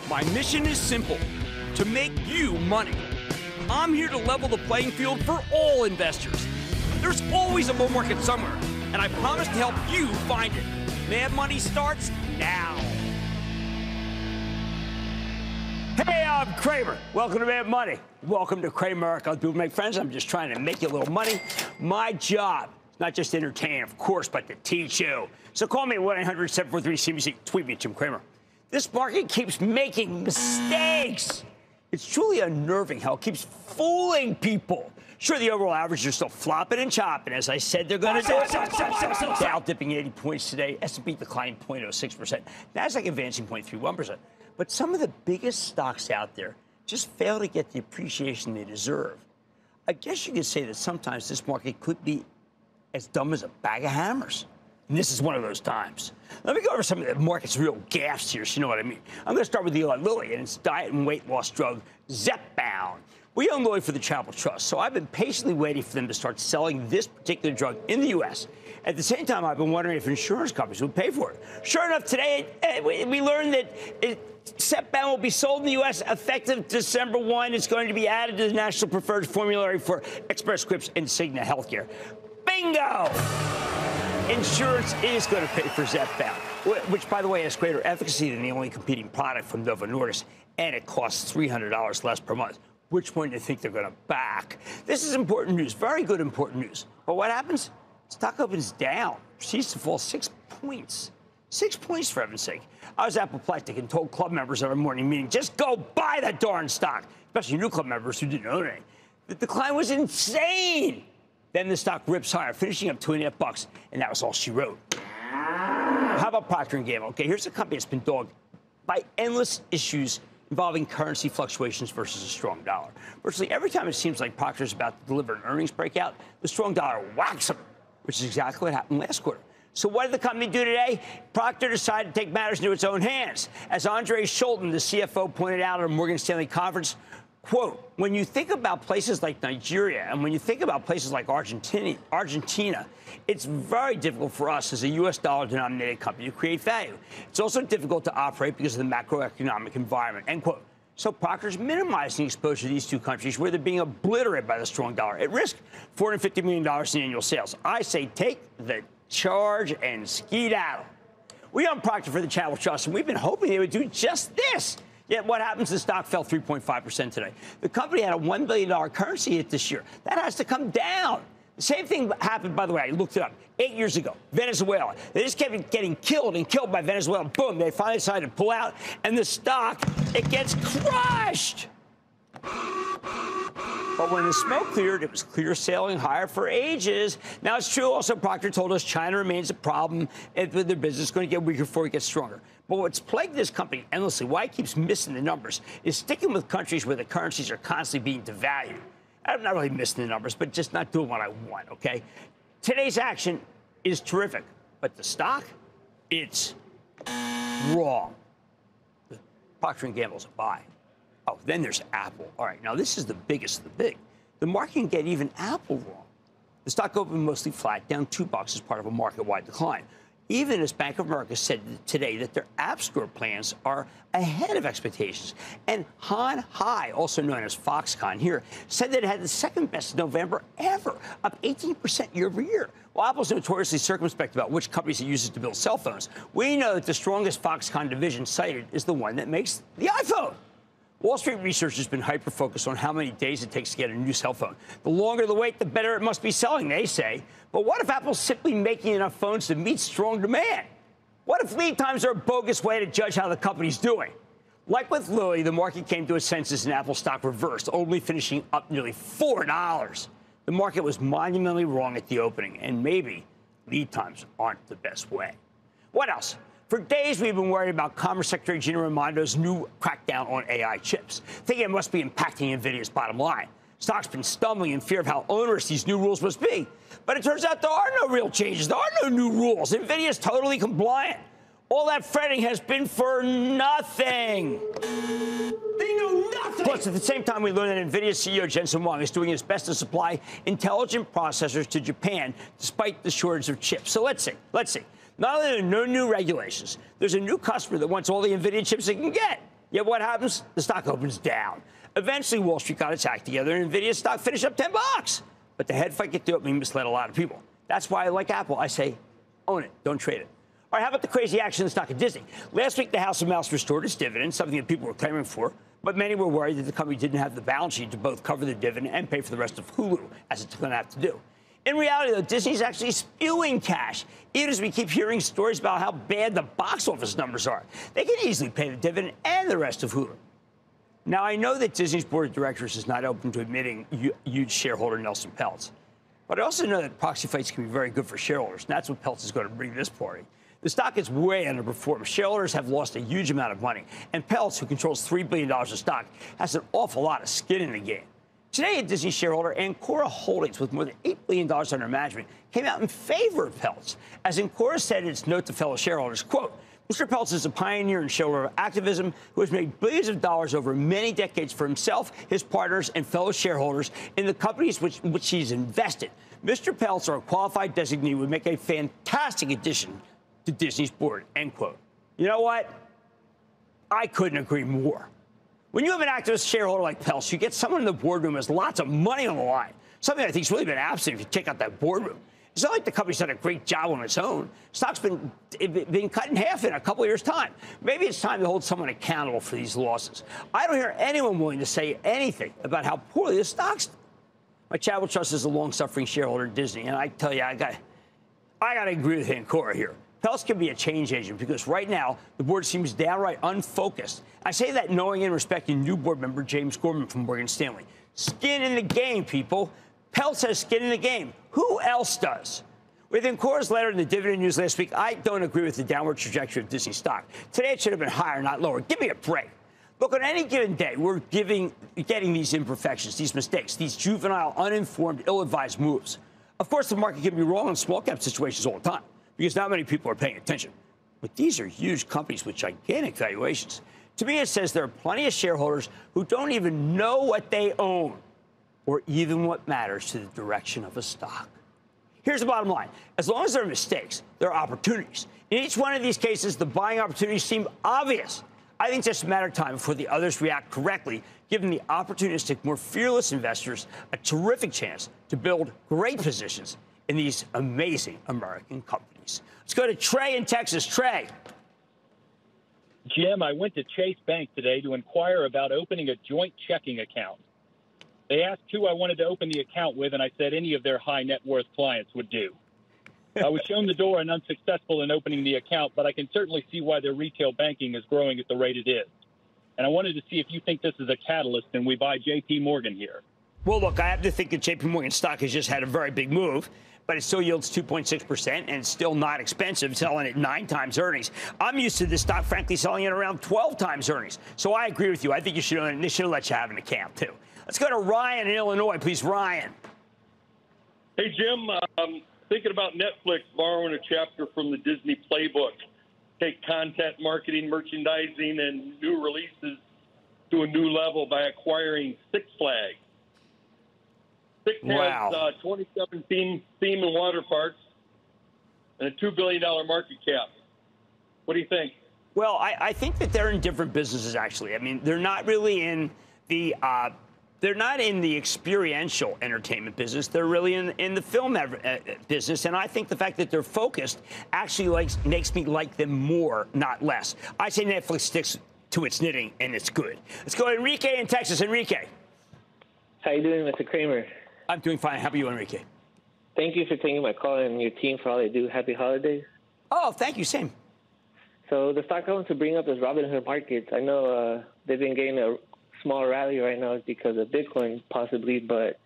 My mission is simple, to make you money. I'm here to level the playing field for all investors. There's always a bull market somewhere, and I promise to help you find it. Mad Money starts now. Hey, I'm Cramer. Welcome to Mad Money. Welcome to Cramer. I'll do make friends. I'm just trying to make you a little money. My job, not just to entertain, of course, but to teach you. So call me at 1-800-743-CNBC. Tweet me at Jim Cramer. This market keeps making mistakes. It's truly unnerving how it keeps fooling people. Sure, the overall averages are still flopping and chopping. As I said, they're going to do it. Dow dipping 80 points today. S&P declining 0.06%. Nasdaq advancing 0.31%. But some of the biggest stocks out there just fail to get the appreciation they deserve. I guess you could say that sometimes this market could be as dumb as a bag of hammers. And this is one of those times. Let me go over some of the market's real gaffes here, so you know what I mean. I'm going to start with Eli Lilly and its diet and weight loss drug, Zepbound. We own Lilly for the Travel Trust, so I've been patiently waiting for them to start selling this particular drug in the U.S. At the same time, I've been wondering if insurance companies would pay for it. Sure enough, today we learned that Zepbound will be sold in the U.S. effective December 1. It's going to be added to the National Preferred Formulary for Express Scripts and Cigna Healthcare. Bingo! Insurance is going to pay for Zepbound, which, by the way, has greater efficacy than the only competing product from Novo Nordisk, and it costs $300 less per month. Which one do you think they're going to back? This is important news, very good important news. But what happens? Stock opens down, proceeds to fall 6 points. 6 points, for heaven's sake. I was apoplectic and told club members at our morning meeting, just go buy that darn stock, especially new club members who didn't own any. The decline was insane. Then the stock rips higher, finishing up $2.50, and that was all she wrote. How about Procter & Gamble? Okay, here's a company that's been dogged by endless issues involving currency fluctuations versus a strong dollar. Virtually every time it seems like Procter's about to deliver an earnings breakout, the strong dollar whacks them, which is exactly what happened last quarter. So what did the company do today? Procter decided to take matters into its own hands. As Andre Schulten, the CFO, pointed out at a Morgan Stanley conference, quote, when you think about places like Nigeria and when you think about places like Argentina, it's very difficult for us as a U.S. dollar-denominated company to create value. It's also difficult to operate because of the macroeconomic environment, end quote. So Procter's minimizing exposure to these two countries where they're being obliterated by the strong dollar. At risk, $450 million in annual sales. I say take the charge and skedaddle. We own Procter for the Travel Trust, and we've been hoping they would do just this. Yet what happens? The stock fell 3.5% today. The company had a $1 billion currency hit this year. That has to come down. The same thing happened, by the way, I looked it up, 8 years ago, Venezuela. They just kept getting killed by Venezuela. Boom, they finally decided to pull out, and the stock, it gets crushed. But when the smoke cleared, it was clear sailing higher for ages. Now, it's true also, Procter told us China remains a problem with their business. It's going to get weaker before it gets stronger. But what's plagued this company endlessly, why it keeps missing the numbers, is sticking with countries where the currencies are constantly being devalued. I'm not really missing the numbers, but just not doing what I want, okay? Today's action is terrific, but the stock, it's wrong. Procter & Gamble's a buy. Oh, then there's Apple. All right, now this is the biggest of the big. The market can get even Apple wrong. The stock opened mostly flat, down $2 as part of a market-wide decline. Even as Bank of America said today that their App Store plans are ahead of expectations. And Han Hai, also known as Foxconn here, said that it had the second best November ever, up 18% year over year. While Apple's notoriously circumspect about which companies it uses to build cell phones, we know that the strongest Foxconn division cited is the one that makes the iPhone. Wall Street research has been hyper-focused on how many days it takes to get a new cell phone. The longer the wait, the better it must be selling, they say. But what if Apple's simply making enough phones to meet strong demand? What if lead times are a bogus way to judge how the company's doing? Like with Lilly, the market came to a senses and Apple stock reversed, only finishing up nearly $4. The market was monumentally wrong at the opening, and maybe lead times aren't the best way. What else? For days, we've been worried about Commerce Secretary Gina Raimondo's new crackdown on AI chips, thinking it must be impacting Nvidia's bottom line. Stock's been stumbling in fear of how onerous these new rules must be. But it turns out there are no real changes. There are no new rules. Nvidia's totally compliant. All that fretting has been for nothing. They know nothing. Plus, at the same time, we learned that Nvidia CEO Jensen Huang is doing his best to supply intelligent processors to Japan, despite the shortage of chips. So let's see. Not only are there no new regulations, there's a new customer that wants all the Nvidia chips it can get. Yet what happens? The stock opens down. Eventually, Wall Street got its act together, and Nvidia stock finished up $10. But the head fake at the opening misled a lot of people. That's why, like Apple, I say, own it, don't trade it. All right, how about the crazy action in the stock of Disney? Last week, the House of Mouse restored its dividend, something that people were clamoring for. But many were worried that the company didn't have the balance sheet to both cover the dividend and pay for the rest of Hulu, as it's going to have to do. In reality, though, Disney's actually spewing cash, even as we keep hearing stories about how bad the box office numbers are. They can easily pay the dividend and the rest of Hulu. Now, I know that Disney's board of directors is not open to admitting huge shareholder Nelson Peltz. But I also know that proxy fights can be very good for shareholders, and that's what Peltz is going to bring this party. The stock is way underperformed. Shareholders have lost a huge amount of money, and Peltz, who controls $3 billion of stock, has an awful lot of skin in the game. Today, a Disney shareholder, Ancora Holdings, with more than $8 billion under management, came out in favor of Peltz. As Ancora said in its note to fellow shareholders, quote, Mr. Peltz is a pioneer and shareholder of activism who has made billions of dollars over many decades for himself, his partners, and fellow shareholders in the companies which he's invested. Mr. Peltz, or a qualified designee, would make a fantastic addition to Disney's board, end quote. You know what? I couldn't agree more. When you have an activist shareholder like Peltz, you get someone in the boardroom who has lots of money on the line, something I think has really been absent if you check out that boardroom. It's not like the company's done a great job on its own. Stock's been cut in half in a couple of years' time. Maybe it's time to hold someone accountable for these losses. I don't hear anyone willing to say anything about how poorly the stock's done. My Chadwick Trust is a long-suffering shareholder in Disney, and I tell you, I got to agree with Ancora here. Peltz can be a change agent because right now the board seems downright unfocused. I say that knowing and respecting new board member James Gorman from Morgan Stanley. Skin in the game, people. Peltz has skin in the game. Who else does? With Ancora's letter in the dividend news last week, I don't agree with the downward trajectory of Disney stock. Today it should have been higher, not lower. Give me a break. Look, on any given day, we're getting these imperfections, these mistakes, these juvenile, uninformed, ill-advised moves. Of course, the market can be wrong in small-cap situations all the time because not many people are paying attention. But these are huge companies with gigantic valuations. To me, it says there are plenty of shareholders who don't even know what they own or even what matters to the direction of a stock. Here's the bottom line. As long as there are mistakes, there are opportunities. In each one of these cases, the buying opportunities seem obvious. I think it's just a matter of time before the others react correctly, giving the opportunistic, more fearless investors a terrific chance to build great positions in these amazing American companies. Let's go to Trey in Texas. Trey. Jim, I went to Chase Bank today to inquire about opening a joint checking account. They asked who I wanted to open the account with, and I said any of their high net worth clients would do. I was shown the door and unsuccessful in opening the account, but I can certainly see why their retail banking is growing at the rate it is. And I wanted to see if you think this is a catalyst and we buy J.P. Morgan here. Well, look, I have to think that J.P. Morgan stock has just had a very big move, but it still yields 2.6%, and it's still not expensive, selling at 9 times earnings. I'm used to this stock, frankly, selling at around 12 times earnings. So I agree with you. I think you should own it. They should let you have an account, too. Let's go to Ryan in Illinois, please. Ryan. Hey, Jim. Thinking about Netflix borrowing a chapter from the Disney playbook. Take content marketing, merchandising, and new releases to a new level by acquiring Six Flags. Six has 2017 theme and water parks and a $2 billion market cap. What do you think? Well, I think that they're in different businesses, actually. I mean, they're not really in the they're not in the experiential entertainment business. They're really in the film business. And I think the fact that they're focused actually makes me like them more, not less. I say Netflix sticks to its knitting, and it's good. Let's go to Enrique in Texas. Enrique. How you doing, Mr. Cramer? I'm doing fine. How about you, Enrique? Thank you for taking my call and your team for all they do. Happy holidays. Oh, thank you. Same. So the stock I want to bring up is Robinhood Markets. I know they've been getting a small rally right now because of Bitcoin, possibly, but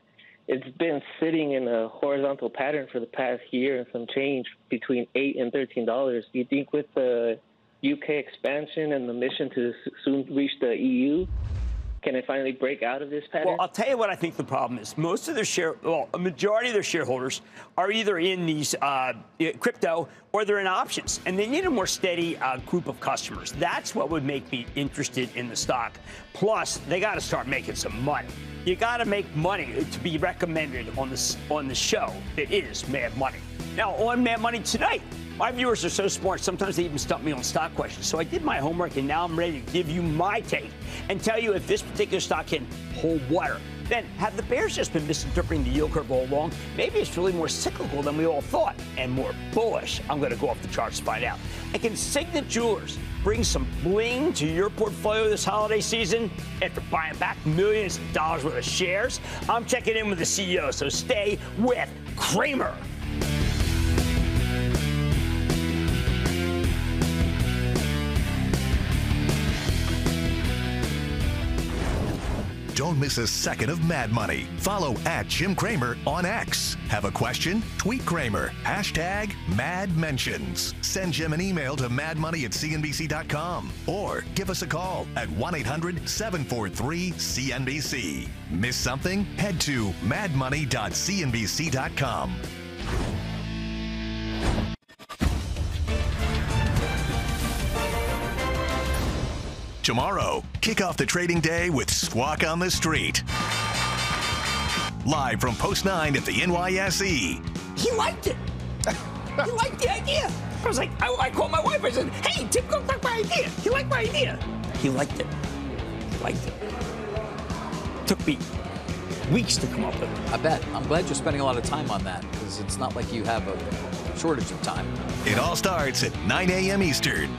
it's been sitting in a horizontal pattern for the past year and some change between $8 and $13. Do you think with the UK expansion and the mission to soon reach the EU, can it finally break out of this pattern? Well, I'll tell you what I think the problem is. Most of their a majority of their shareholders are either in these crypto or they're in options, and they need a more steady group of customers. That's what would make me interested in the stock. Plus, they got to start making some money. You got to make money to be recommended on the show that is Mad Money. Now, on Mad Money tonight, My viewers are so smart, sometimes they even stump me on stock questions. So I did my homework, and now I'm ready to give you my take and tell you if this particular stock can hold water. Then, have the bears just been misinterpreting the yield curve all along? Maybe it's really more cyclical than we all thought and more bullish. I'm going to go off the charts to find out. And can Signet Jewelers bring some bling to your portfolio this holiday season after buying back millions of dollars worth of shares? I'm checking in with the CEO, so stay with Cramer. Don't miss a second of Mad Money. Follow @Jim Cramer on X. Have a question? Tweet Cramer. #MadMentions. Send Jim an email to madmoney@cnbc.com or give us a call at 1-800-743-CNBC. Miss something? Head to madmoney.cnbc.com. Tomorrow, kick off the trading day with Squawk on the Street. Live from Post 9 at the NYSE. He liked it. He liked the idea. I was like, I called my wife. I said, hey, Tim, go back my idea. He liked my idea. He liked it. He liked it. Took me weeks to come up with it. I bet. I'm glad you're spending a lot of time on that because it's not like you have a shortage of time. It all starts at 9 a.m. Eastern.